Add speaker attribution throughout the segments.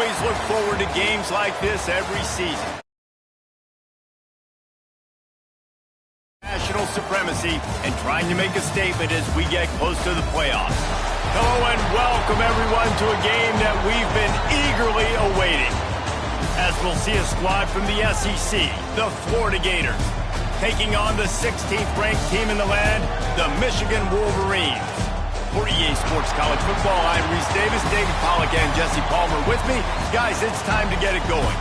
Speaker 1: always look forward to games like this every season. National supremacy and trying to make a statement as we get close to the playoffs. Hello and welcome everyone to a game that we've been eagerly awaiting. As we'll see a squad from the SEC, the Florida Gators, taking on the 16th ranked team in the land, the Michigan Wolverines. For EA Sports College Football, I'm Reese Davis, David Pollack, and Jesse Palmer with me. Guys, it's time to get it going.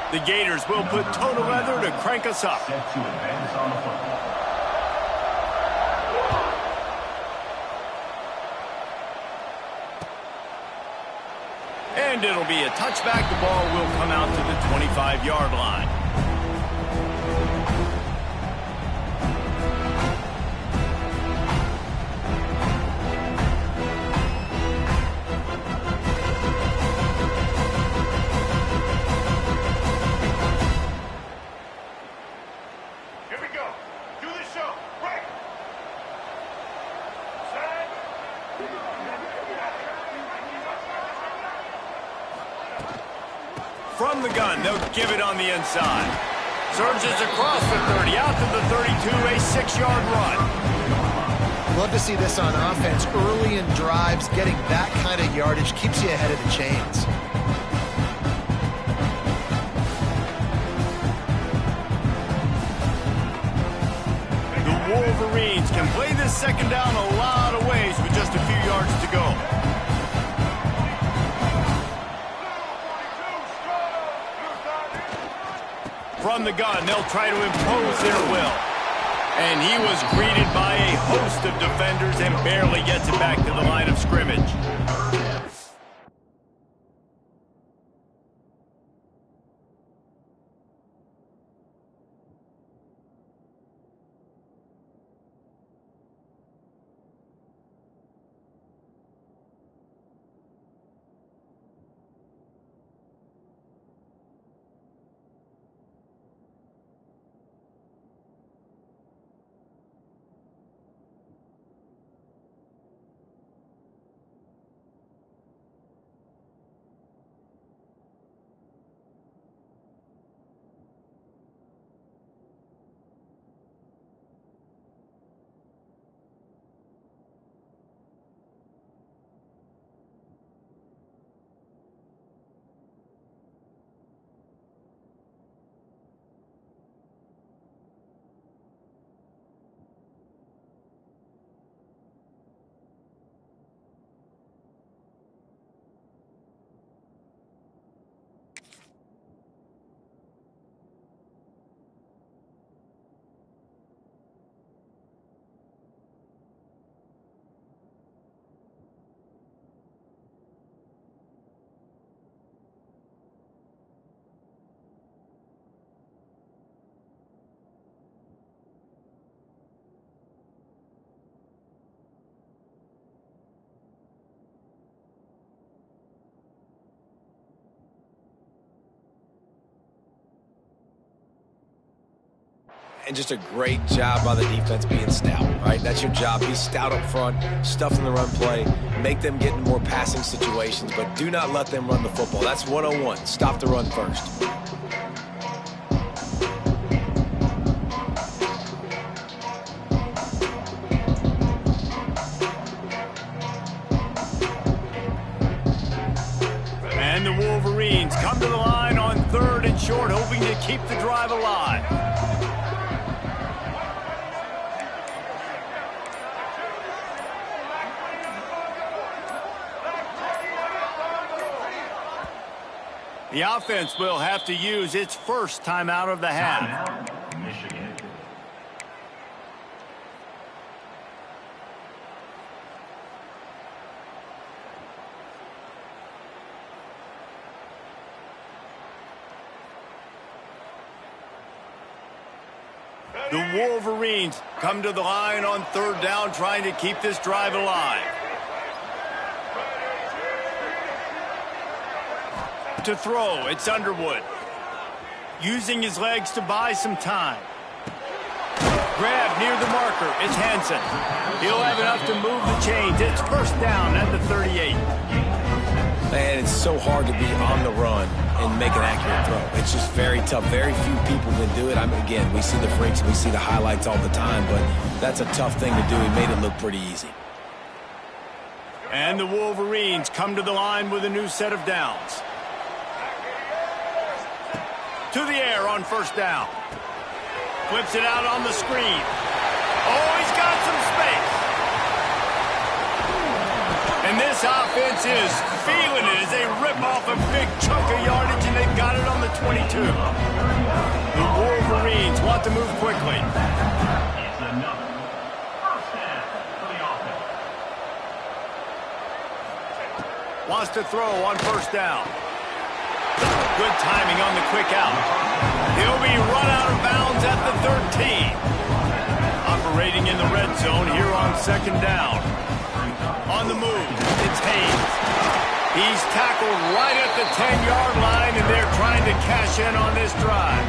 Speaker 1: The Gators will put toe to leather to crank us up. And it'll be a touchback. The ball will come out to the 25-yard line. From the gun, they'll give it on the inside. Surges across the 30, out to the 32, a 6-yard run.
Speaker 2: Love to see this on offense. Early in drives, getting that kind of yardage keeps you ahead of the chains.
Speaker 1: The Wolverines can play this second down a lot of ways with just a few yards to go. From the gun, they'll try to impose their will. And he was greeted by a host of defenders and barely gets it back to the line of scrimmage.
Speaker 3: And just a great job by the defense being stout, right? That's your job. Be stout up front, stuff in the run play, make them get in more passing situations, but do not let them run the football. That's 101. Stop the run first.
Speaker 1: And the Wolverines come to the line on 3rd and short, hoping to keep the drive alive. The offense will have to use its first timeout of the half.
Speaker 4: Michigan.
Speaker 1: The Wolverines come to the line on third down, trying to keep this drive alive. To throw, it's Underwood. Using his legs to buy some time. Grab near the marker, it's Hansen. He'll have enough to move the chains. It's first down at the 38.
Speaker 3: Man, it's so hard to be on the run and make an accurate throw. It's just very tough. Very few people can do it. I mean, again, we see the freaks and we see the highlights all the time, but that's a tough thing to do. He made it look pretty easy.
Speaker 1: And the Wolverines come to the line with a new set of downs. To the air on first down. Flips it out on the screen. Oh, he's got some space. And this offense is feeling it as they rip off a big chunk of yardage, and they've got it on the 22. The Wolverines want to move quickly. Wants to throw on first down. Good timing on the quick out. He'll be run out of bounds at the 13. Operating in the red zone here on second down. On the move, it's Hayes. He's tackled right at the 10-yard line, and they're trying to cash in on this drive.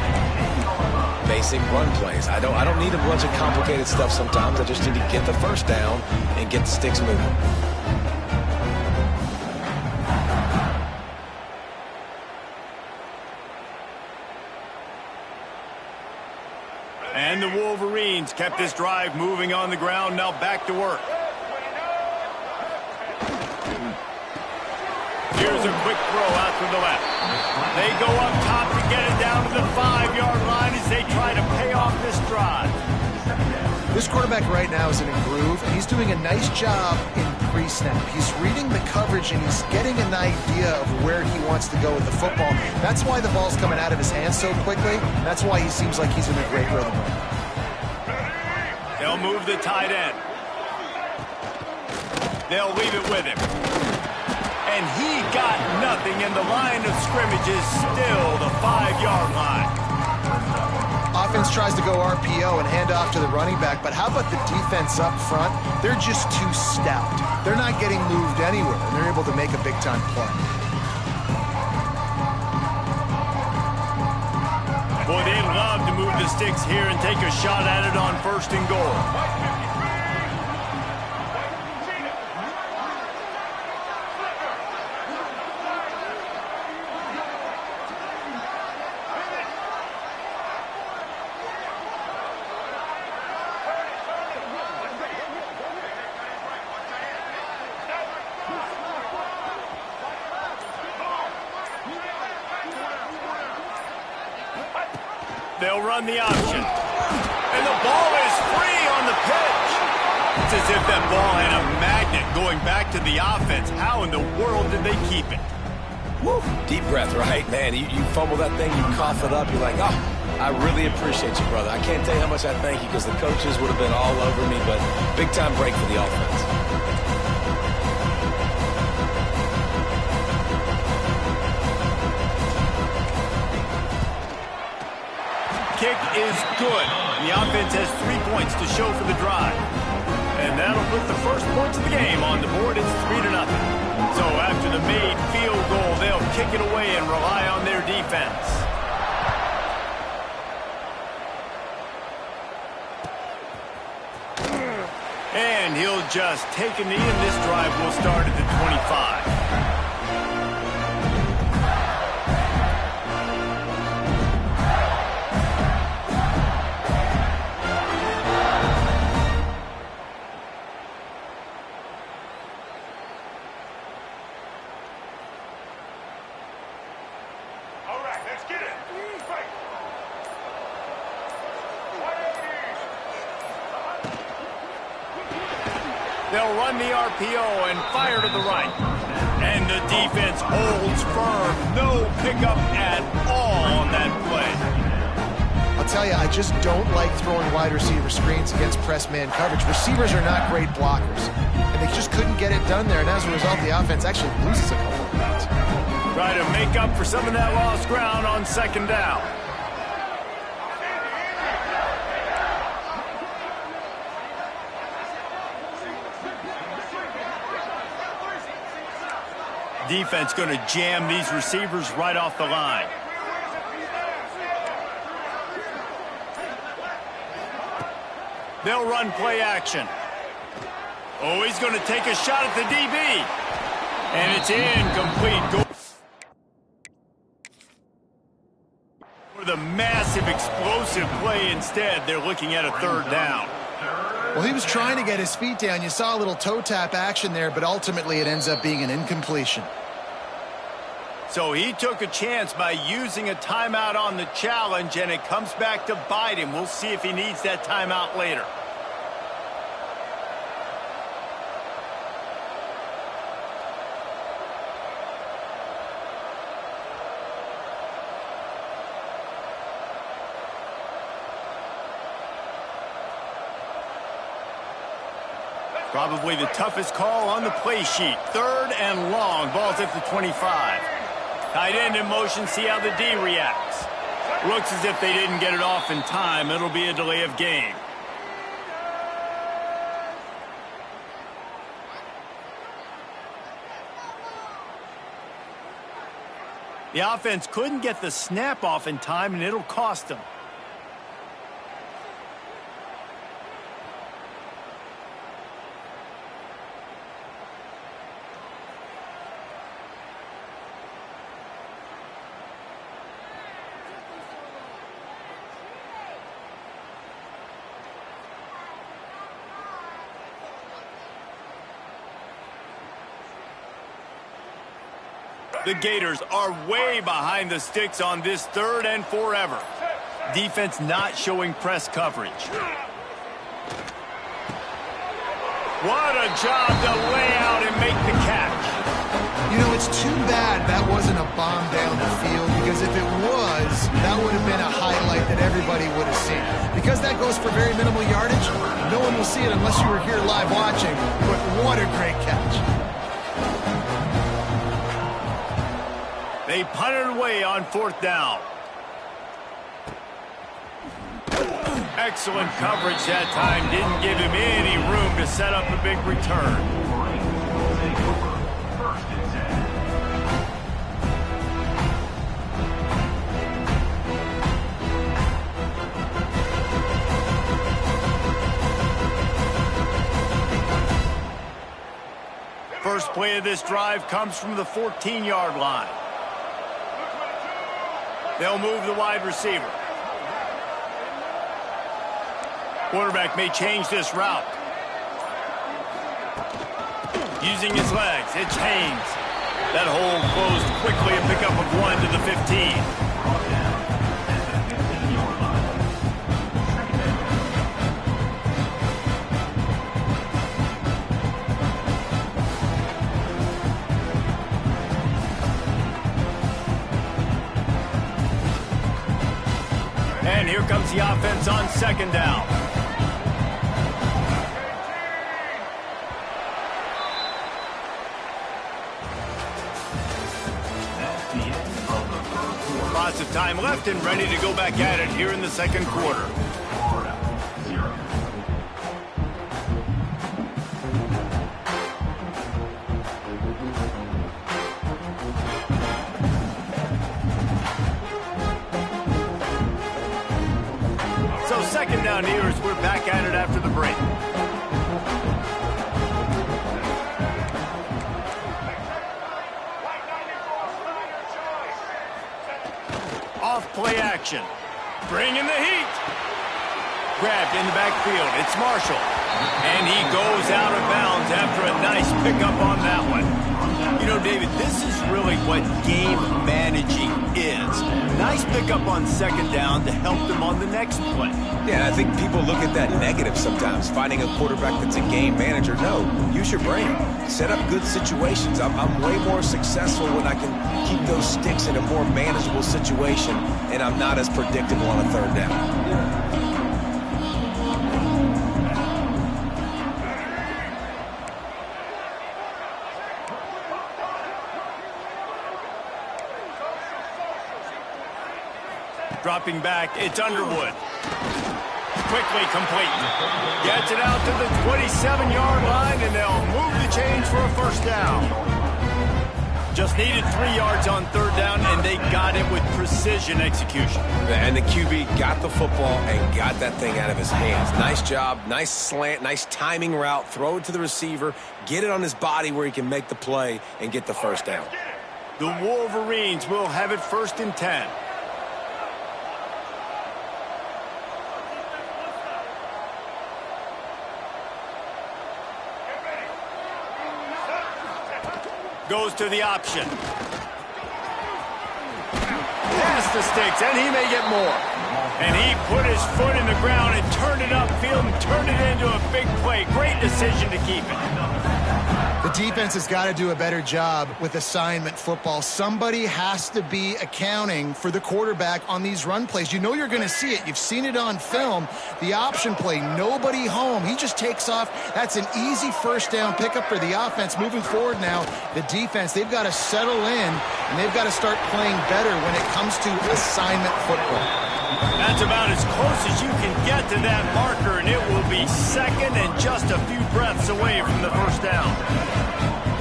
Speaker 3: Basic run plays. I don't need a bunch of complicated stuff sometimes. I just need to get the first down and get the sticks moving.
Speaker 1: And the Wolverines kept this drive moving on the ground. Now back to work. Here's a quick throw out to the left. They go up top to get it down to the 5-yard line as they try to pay off this drive.
Speaker 2: This quarterback right now is in a groove, and he's doing a nice job in pre-snap. He's reading the coverage, and he's getting an idea of where he wants to go with the football. That's why the ball's coming out of his hands so quickly. That's why he seems like he's in a great rhythm.
Speaker 1: They'll move the tight end. They'll leave it with him. And he got nothing, and the line of scrimmage is still the 5-yard line.
Speaker 2: Offense tries to go RPO and hand off to the running back, but how about the defense up front? They're just too stout. They're not getting moved anywhere, and they're able to make a big-time play.
Speaker 1: Boy, they'd love to move the sticks here and take a shot at it on first and goal. They'll run the option. And the ball is free on the pitch. It's as if that ball had a magnet going back to the offense. How in the world did they keep it?
Speaker 3: Woo. Deep breath, right? Man, you fumble that thing, you cough it up, you're like, oh, I really appreciate you, brother. I can't tell you how much I thank you because the coaches would have been all over me, but big-time break for the offense.
Speaker 1: Kick is good. The offense has 3 points to show for the drive. And that'll put the first points of the game on the board. It's 3-0. So after the made field goal, they'll kick it away and rely on their defense. And he'll just take a knee, and this drive will start at the 25. They'll run the RPO and fire to the right. And the defense holds firm. No pickup at all on that play.
Speaker 2: I'll tell you, I just don't like throwing wide receiver screens against press man coverage. Receivers are not great blockers. And they just couldn't get it done there. And as a result, the offense actually loses a couple of points.
Speaker 1: Try to make up for some of that lost ground on second down. Defense going to jam these receivers right off the line. They'll run play action. Oh, he's going to take a shot at the DB. And it's incomplete. For the massive, explosive play instead, they're looking at a third down.
Speaker 2: Well, he was trying to get his feet down. You saw a little toe tap action there, but ultimately it ends up being an incompletion.
Speaker 1: So he took a chance by using a timeout on the challenge, and it comes back to bite him. We'll see if he needs that timeout later. Probably the toughest call on the play sheet. Third and long. Ball's at the 25. Tight end in motion. See how the D reacts. Looks as if they didn't get it off in time. It'll be a delay of game. The offense couldn't get the snap off in time, and it'll cost them. The Gators are way behind the sticks on this third and forever. Defense not showing press coverage. What a job to lay out and make the catch.
Speaker 2: You know, it's too bad that wasn't a bomb down the field, because if it was, that would have been a highlight that everybody would have seen. Because that goes for very minimal yardage, no one will see it unless you were here live watching. But what a great catch.
Speaker 1: They punted away on fourth down. Excellent coverage that time. Didn't give him any room to set up a big return. First play of this drive comes from the 14-yard line. They'll move the wide receiver. Quarterback may change this route. Using his legs, it's Haynes. That hole closed quickly, a pickup of 1 to the 15. And here comes the offense on second down. Lots of time left and ready to go back at it here in the second quarter. So second down here as we're back at it after the break. Off play action. Bringing the heat. Grabbed in the backfield. It's Marshall. And he goes out of bounds after a nice pickup on that one. You know, David, this is really what game managing is. Nice pickup on second down to help them on the next play.
Speaker 3: Yeah, I think people look at that negative sometimes, finding a quarterback that's a game manager. No, use your brain. Set up good situations. I'm way more successful when I can keep those sticks in a more manageable situation, and I'm not as predictable on a third down.
Speaker 1: Dropping back, it's Underwood. Quickly complete. Gets it out to the 27-yard line, and they'll move the chains for a first down. Just needed 3 yards on third down, and they got it with precision execution.
Speaker 3: And the QB got the football and got that thing out of his hands. Nice job, nice slant, nice timing route. Throw it to the receiver, get it on his body where he can make the play and get the first down.
Speaker 1: The Wolverines will have it 1st and 10. Goes to the option. Past the sticks, and he may get more. And he put his foot in the ground and turned it upfield and turned it into a big play. Great decision to keep it.
Speaker 2: The defense has got to do a better job with assignment football. Somebody has to be accounting for the quarterback on these run plays. You know you're going to see it. You've seen it on film. The option play, nobody home. He just takes off. That's an easy first down pickup for the offense. Moving forward now, the defense, they've got to settle in, and they've got to start playing better when it comes to assignment football.
Speaker 1: That's about as close as you can get to that marker, and it will be second and just a few breaths away from the first down.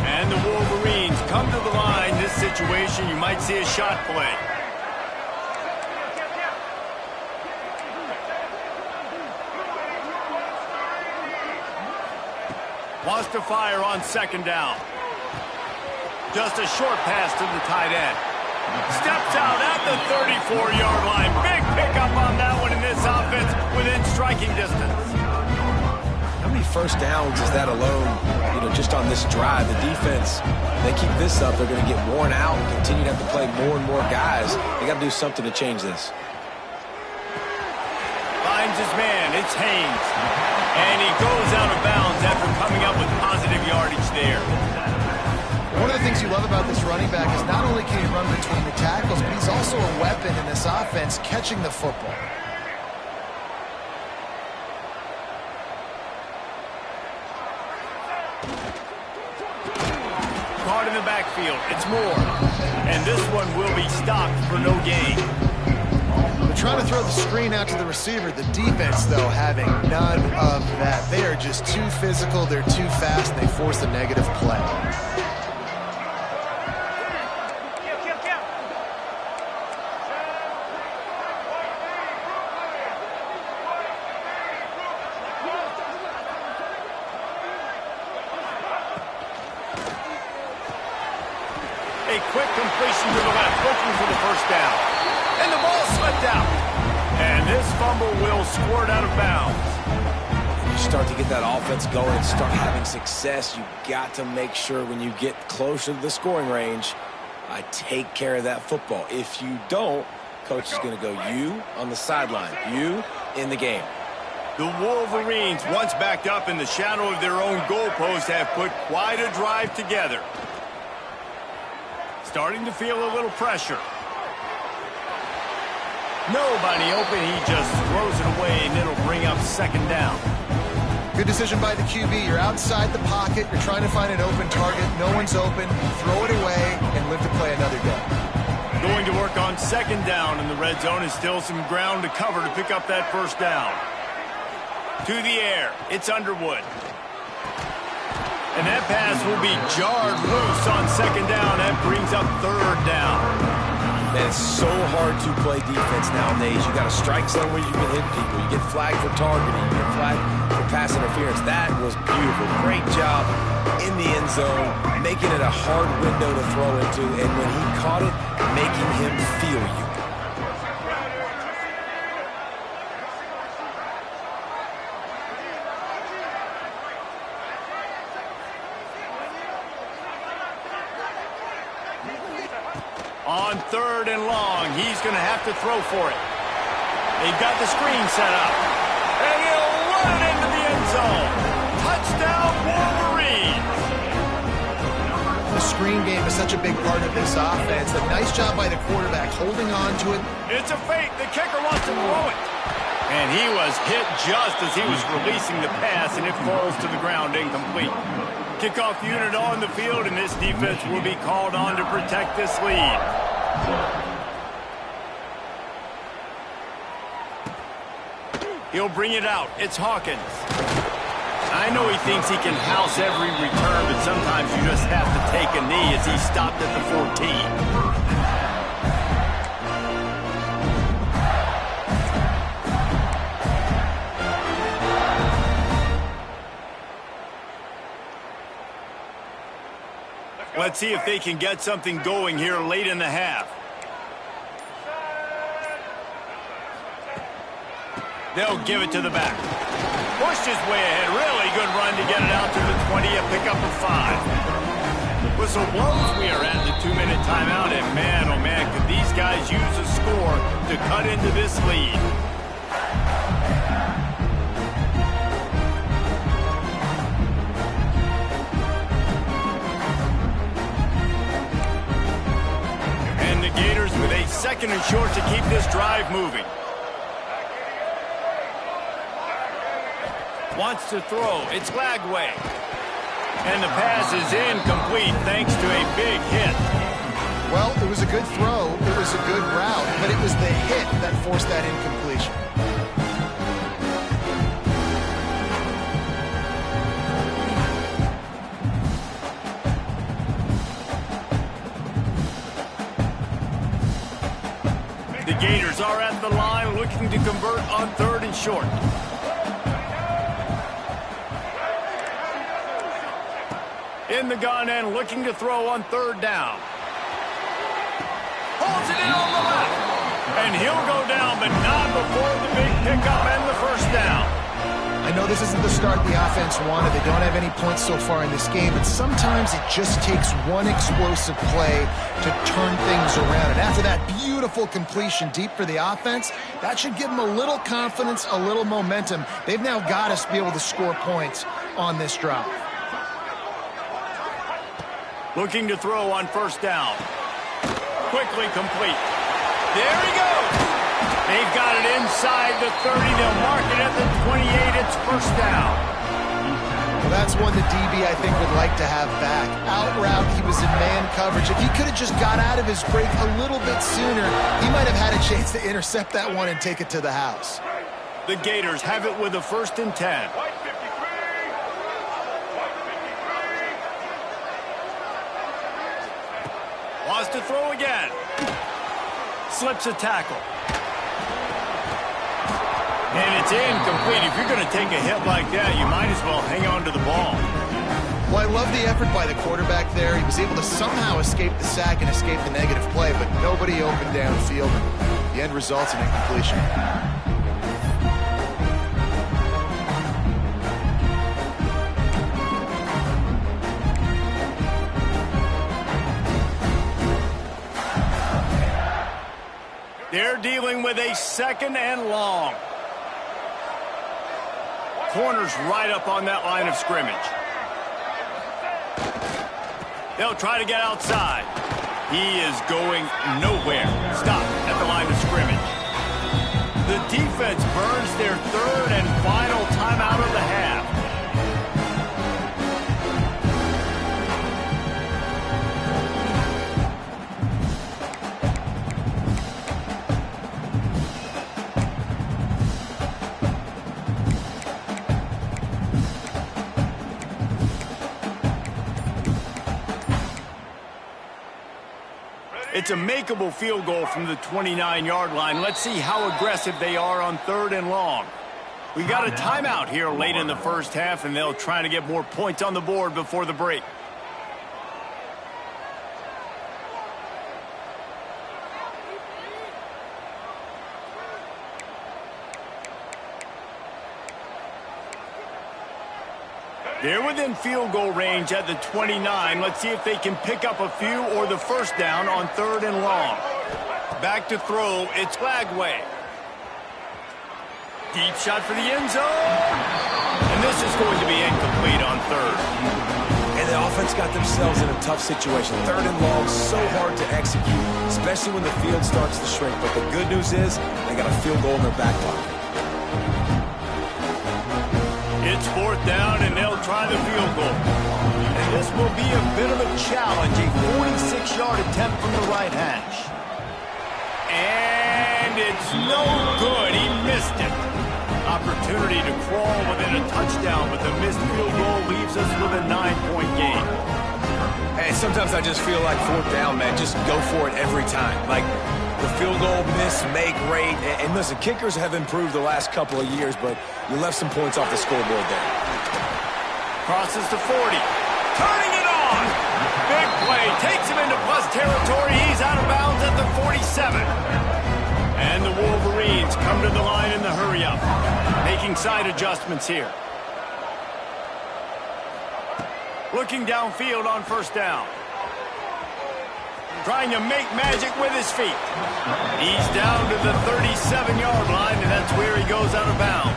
Speaker 1: And the Wolverines come to the line. This situation, you might see a shot play. Wants to fire on 2nd down. Just a short pass to the tight end. Steps out at the 34-yard line. Big pickup on that one in this offense within striking distance.
Speaker 3: How many first downs is that alone, just on this drive? The defense, they keep this up, they're going to get worn out, continue to have to play more and more guys. They got to do something to change this.
Speaker 1: Finds his man. It's Haynes. And he goes out of bounds after coming up with positive yardage there.
Speaker 2: One of the things you love about this running back is not only can he run between the tackles, but he's also a weapon in this offense catching the football.
Speaker 1: Caught in the backfield. It's Moore. And this one will be stopped for no gain.
Speaker 2: They're trying to throw the screen out to the receiver. The defense, though, having none of that. They are just too physical. They're too fast. And they force a negative play.
Speaker 1: A quick completion to the left, looking for the first down. And the ball slipped out. And this fumble will squirt out of bounds.
Speaker 3: When you start to get that offense going and start having success, you got to make sure when you get closer to the scoring range, I take care of that football. If you don't, coach is going to go you on the sideline, you in the game.
Speaker 1: The Wolverines, once backed up in the shadow of their own goalpost, have put quite a drive together. Starting to feel a little pressure. Nobody open. He just throws it away, and it'll bring up 2nd down.
Speaker 2: Good decision by the QB. You're outside the pocket. You're trying to find an open target. No one's open. Throw it away and live to play another day.
Speaker 1: Going to work on 2nd down in the red zone. Is still some ground to cover to pick up that first down. To the air. It's Underwood. And that pass will be jarred loose on 2nd down. That brings up 3rd down.
Speaker 3: Man, it's so hard to play defense nowadays. You got to strike somewhere you can hit people. You get flagged for targeting. You get flagged for pass interference. That was beautiful. Great job in the end zone, making it a hard window to throw into. And when he caught it, making him feel you.
Speaker 1: On 3rd and long, he's going to have to throw for it. They've got the screen set up. And he'll run it into the end zone. Touchdown, Wolverines.
Speaker 2: The screen game is such a big part of this offense. A nice job by the quarterback holding on to it.
Speaker 1: It's a fake. The kicker wants to throw it. And he was hit just as he was releasing the pass, and it falls to the ground incomplete. Kickoff unit on the field, and this defense will be called on to protect this lead. He'll bring it out. It's Hawkins. I know he thinks he can house every return, but sometimes you just have to take a knee as he stopped at the 14. Let's see if they can get something going here late in the half. They'll give it to the back. Pushed his way ahead. Really good run to get it out to the 20, a pickup of 5. Whistle blows. We are at the 2-minute timeout, and man, oh man, could these guys use a score to cut into this lead. And the Gators with a 2nd and short to keep this drive moving. Wants to throw. It's Lagway. And the pass is incomplete thanks to a big hit.
Speaker 2: Well, it was a good throw. It was a good route, but it was the hit that forced that incompletion.
Speaker 1: The Gators are at the line looking to convert on 3rd and short. In the gun and looking to throw on 3rd down. Holds it in on the left. And he'll go down, but not before the big pickup and the 1st down.
Speaker 2: I know this isn't the start the offense wanted. They don't have any points so far in this game, but sometimes it just takes one explosive play to turn things around. And after that beautiful completion deep for the offense, that should give them a little confidence, a little momentum. They've now got to be able to score points on this drive.
Speaker 1: Looking to throw on 1st down. Quickly complete. There he goes. They've got it inside the 30. They'll mark it at the 28. It's 1st down.
Speaker 2: Well, that's one the DB, I think, would like to have back. Out route, he was in man coverage. If he could have just got out of his break a little bit sooner, he might have had a chance to intercept that one and take it to the house.
Speaker 1: The Gators have it with a 1st and 10. Wants to throw again. Slips a tackle. And it's incomplete. If you're going to take a hit like that, you might as well hang on to the ball.
Speaker 2: Well, I love the effort by the quarterback there. He was able to somehow escape the sack and escape the negative play, but nobody opened downfield. The end results in incompletion.
Speaker 1: They're dealing with a 2nd and long. Corner's right up on that line of scrimmage. They'll try to get outside. He is going nowhere. Stop at the line of scrimmage. The defense burns their 3rd and final timeout of the half. It's a makeable field goal from the 29-yard line. Let's see how aggressive they are on 3rd and long. We got a timeout here late in the 1st half, and they'll try to get more points on the board before the break. They're within field goal range at the 29. Let's see if they can pick up a few or the 1st down on 3rd and long. Back to throw. It's Lagway. Deep shot for the end zone. And this is going to be incomplete on 3rd.
Speaker 3: And the offense got themselves in a tough situation. 3rd and long, so hard to execute, especially when the field starts to shrink. But the good news is they got a field goal in their back pocket.
Speaker 1: It's 4th down, and they'll try the field goal. And this will be a bit of a challenge, a 46-yard attempt from the right hash. And it's no good. He missed it. A opportunity to crawl within a touchdown, but the missed field goal leaves us with a 9-point game.
Speaker 3: Hey, sometimes I just feel like fourth down, man. Just go for it every time. Like the field goal miss, make rate. And listen, kickers have improved the last couple of years, but you left some points off the scoreboard there.
Speaker 1: Crosses to 40. Turning it on. Big play. Takes him into plus territory. He's out of bounds at the 47. And the Wolverines come to the line in the hurry-up. Making side adjustments here. Looking downfield on first down. Trying to make magic with his feet. He's down to the 37-yard line, and that's where he goes out of bounds.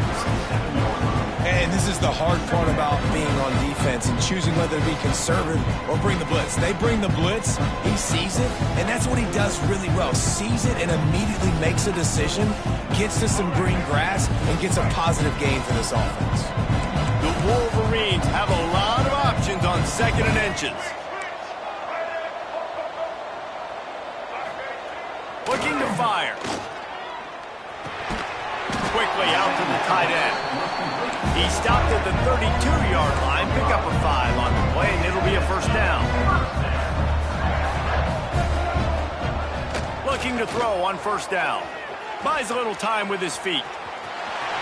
Speaker 3: And this is the hard part about being on defense and choosing whether to be conservative or bring the blitz. They bring the blitz, he sees it, and that's what he does really well. Sees it and immediately makes a decision, gets to some green grass, and gets a positive gain for this offense.
Speaker 1: The Wolverines have a lot of options on 2nd and inches. Looking to fire. Quickly out to the tight end. He stopped at the 32-yard line. Pick up a 5 on the play, and it'll be a first down. Looking to throw on first down. Buys a little time with his feet.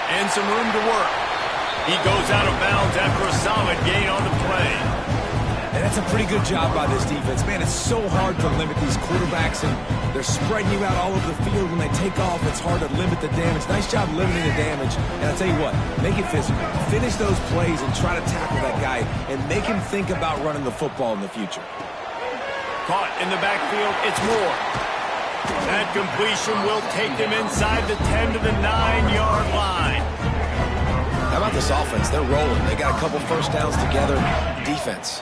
Speaker 1: And some room to work. He goes out of bounds after a solid gain on the play.
Speaker 3: And that's a pretty good job by this defense. Man, it's so hard to limit these quarterbacks, and they're spreading you out all over the field. When they take off, it's hard to limit the damage. Nice job limiting the damage. And I'll tell you what, make it physical. Finish those plays and try to tackle that guy and make him think about running the football in the future.
Speaker 1: Caught in the backfield, it's Moore. That completion will take them inside the 10 to the 9-yard line.
Speaker 3: How about this offense? They're rolling. They got a couple first downs together. Defense.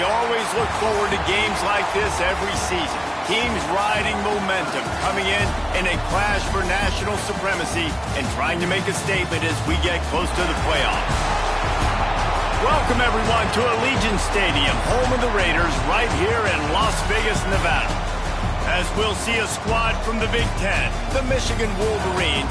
Speaker 1: We always look forward to games like this every season. Teams riding momentum, coming in a clash for national supremacy and trying to make a statement as we get close to the playoffs. Welcome, everyone, to Allegiant Stadium, home of the Raiders, right here in Las Vegas, Nevada. As we'll see a squad from the Big Ten, the Michigan Wolverines,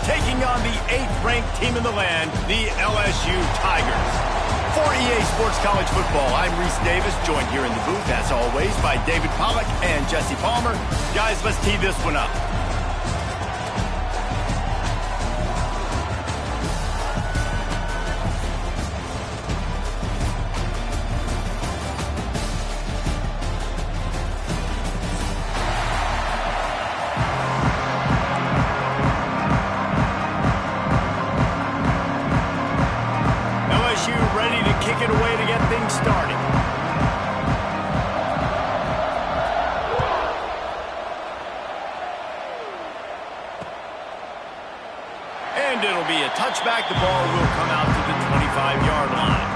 Speaker 1: taking on the 8th-ranked team in the land, the LSU Tigers. For EA Sports College Football, I'm Reese Davis, joined here in the booth, as always, by David Pollack and Jesse Palmer. Guys, let's tee this one up. Ready to kick it away to get things started. And it'll be a touchback. The ball will come out to the 25-yard line.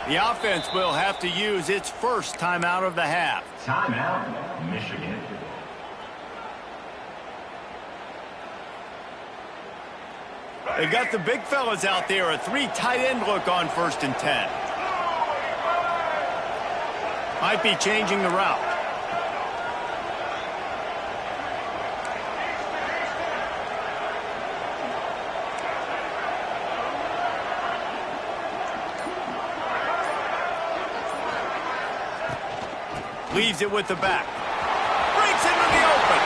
Speaker 1: The offense will have to use its first timeout of the half.
Speaker 4: Timeout, Michigan.
Speaker 1: They've got the big fellas out there, a 3 tight end look on 1st and 10. Might be changing the route. Leaves it with the back. Breaks into the open.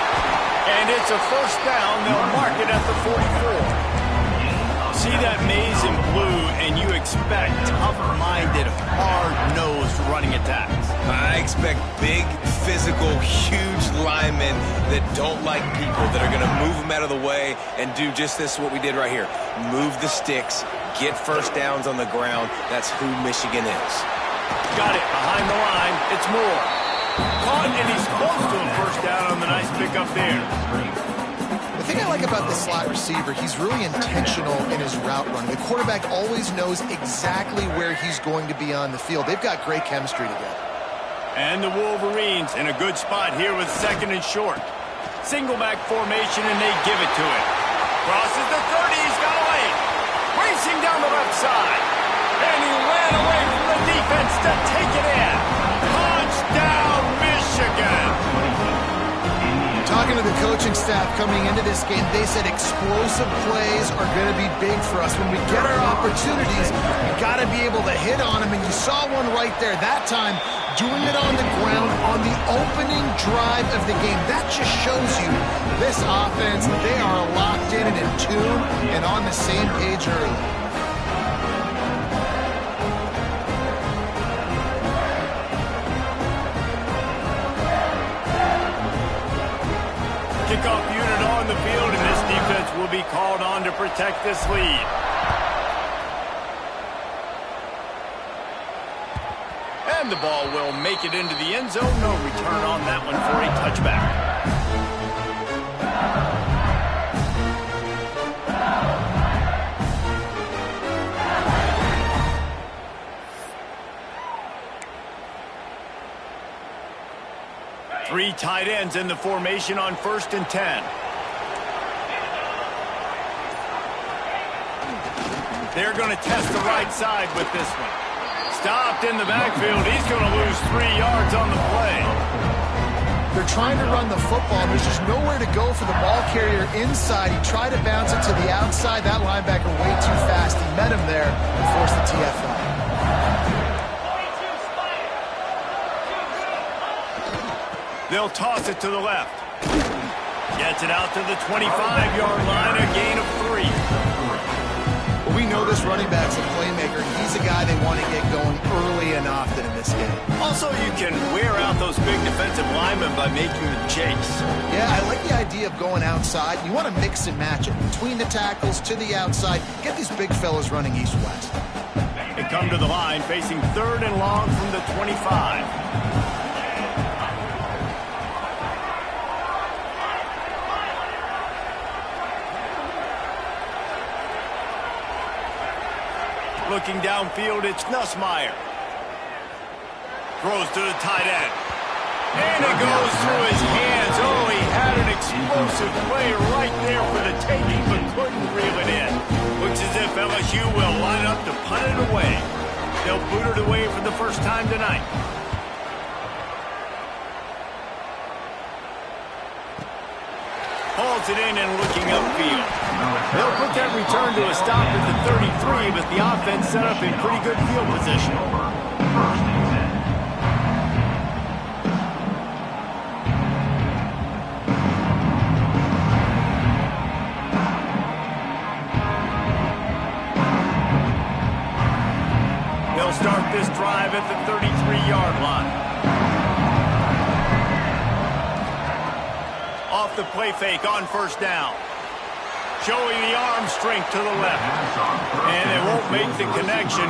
Speaker 1: And it's a first down. They'll mark it at the 44. See that maze in blue, and you expect tough-minded, hard-nosed running attacks.
Speaker 3: I expect big, physical, huge linemen that don't like people, that are going to move them out of the way and do just this, what we did right here. Move the sticks, get first downs on the ground. That's who Michigan is.
Speaker 1: Got it behind the line. It's Moore. Caught, and he's close to a first down on the nice pickup there.
Speaker 2: The thing I like about the slot receiver, he's really intentional in his route running. The quarterback always knows exactly where he's going to be on the field. They've got great chemistry together.
Speaker 1: And the Wolverines in a good spot here with 2nd and short. Single back formation, and they give it to him. Crosses the 30, he's got a lane. Racing down the left side. And he ran away from the defense to take it in. Touchdown, Michigan.
Speaker 2: Talking to the coaching staff coming into this game, they said explosive plays are going to be big for us. When we get our opportunities, we got to be able to hit on them, and you saw one right there. That time, doing it on the ground on the opening drive of the game. That just shows you this offense, they are locked in and in tune and on the same page early.
Speaker 1: Kickoff unit on the field, and this defense will be called on to protect this lead. And the ball will make it into the end zone. No return on that one for a touchback. Three tight ends in the formation on 1st and 10. They're going to test the right side with this one. Stopped in the backfield. He's going to lose 3 yards on the play.
Speaker 2: They're trying to run the football. There's just nowhere to go for the ball carrier inside. He tried to bounce it to the outside. That linebacker way too fast. He met him there and forced the TFL.
Speaker 1: They'll toss it to the left. Gets it out to the 25-yard line, a gain of 3.
Speaker 2: know this running back's a playmaker. He's a guy they want to get going early and often in this game.
Speaker 1: Also, you can wear out those big defensive linemen by making them chase.
Speaker 2: Yeah, I like the idea of going outside. You want to mix and match it between the tackles to the outside. Get these big fellas running east-west.
Speaker 1: They come to the line facing 3rd and long from the 25. Looking downfield, it's Nussmeier. Throws to the tight end. And it goes through his hands. Oh, he had an explosive play right there for the taking, but couldn't reel it in. Looks as if LSU will line up to punt it away. They'll boot it away for the first time tonight. Hauls it in and looking upfield. They'll put that return to a stop at the 33, but the offense set up in pretty good field position. They'll start this drive at the 33-yard line. Off the play fake on first down. Showing the arm strength to the left. And it won't make the connection.